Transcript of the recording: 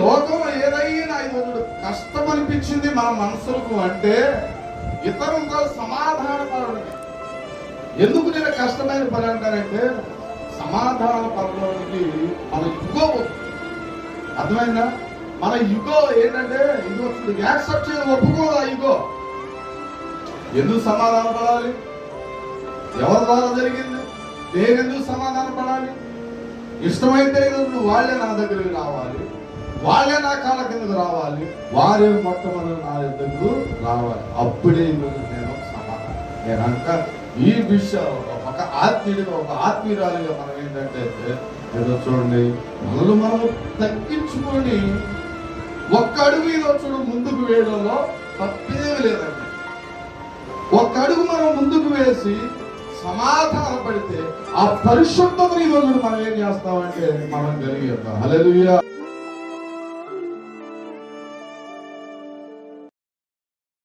లోకం ఏదైనా ఈరోజు కష్టం అనిపించింది మన మనసులకు అంటే ఇతరులతో సమాధాన పడడానికి. ఎందుకు నేను కష్టమైన పని అంటానంటే సమాధాన పడడానికి మన యుగో అర్థమైందా? మన యుగో ఏంటంటే ఇగో యాక్సెప్ట్ చేయడం ఒప్పుకోదు. ఆ యుగో ఎందుకు సమాధాన పడాలి? ఎవరి ద్వారా జరిగింది? నేను ఎందుకు సమాధాన పడాలి? ఇష్టమైతే నువ్వు వాళ్ళే నా దగ్గరికి రావాలి, వాళ్ళే నా కాళ్ళ కిందకు రావాలి, వారే మొట్టమొదటి నా దగ్గరకు రావాలి. అప్పుడే నేను సమాధానం. నేను అంట ఈ విషయం ఒక ఆత్మీయుడిగా ఒక ఆత్మీయురాలిగా మనం ఏంటంటే ఏదో చూడండి మనల్ని మనము తగ్గించుకొని ఒక్క అడుగు ఏదో చూడు ముందుకు వేయడంలో తప్పేమీ లేదండి. ఒక్క అడుగు మనం ముందుకు వేసి సమాధాన పడితే ఆ పరిశుద్ధతని ఈరోజు మనం ఏం చేస్తామంటే మనం కలిగి హల్లెలూయా.